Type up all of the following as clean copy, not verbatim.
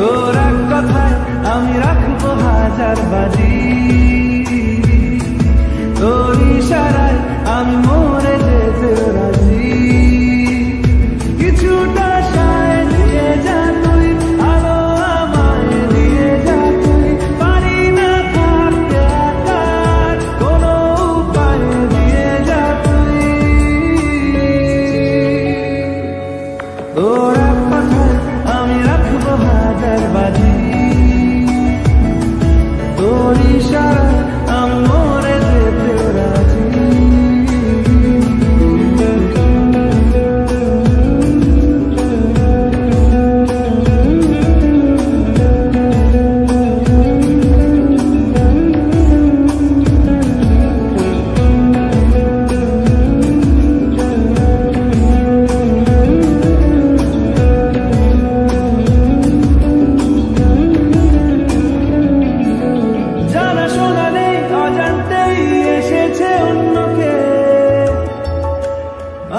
তোর এক কথায় আমি রাখবো হাজার বাজি, তোর ইশারায় আমি মরে যেতে রাজি। কিছুটা সায় দিয়ে যা তুই, আলো আমায় দিয়ে যা তুই, পারি না থাকতে একা, কোনো উপায় দিয়ে যা তুই। তোর এক কথায় আমি রাখবো হাজার বাজি, তোর ইশারায় আমি মরে যেতে রাজি।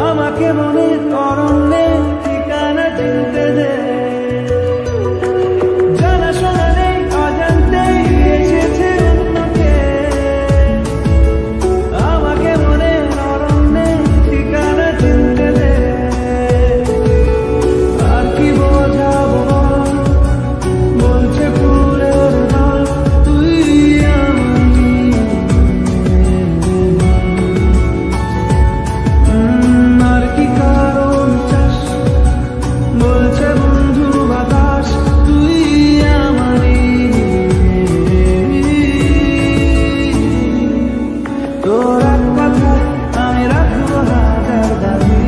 আমাকে মনে অরণ্যে ঠিকানা চিনতে দে, জানা শোনা নেই অজান্তেই এসেছে অন্যকে। আমাকে মনে অরণ্যে ঠিকানা চিনতে দে, আর কি বোঝাবো বলছে ফুলের দল, তুই তোর এক কথায় আমি রাখবো হাজার বাজি,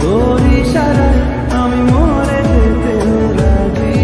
তোর ইশারায় আমি মরে যেতে রাজি।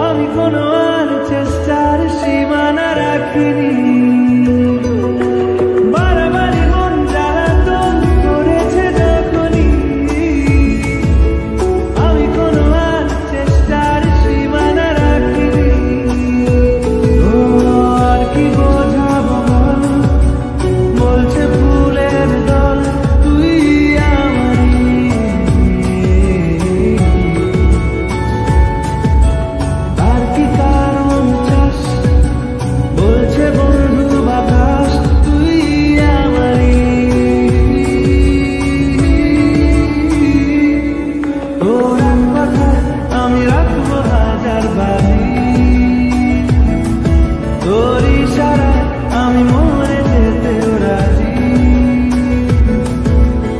আমি কোনো আর চেষ্টার সীমানা রাখিনি, বারবারই মন জ্বালাতন করেছে যখনই। আমি কোনো আর চেষ্টার সীমানা রাখিনি, আর কি বোঝাবো বলছে ফুলের দল, তুই আমি রাখবো হাজার বাজি, তোর ইশারায় আমি মরে যেতে রাজি।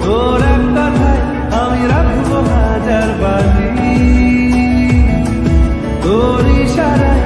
তোর এক কথায় আমি রাখবো হাজার বাজি, তোর ইশারায়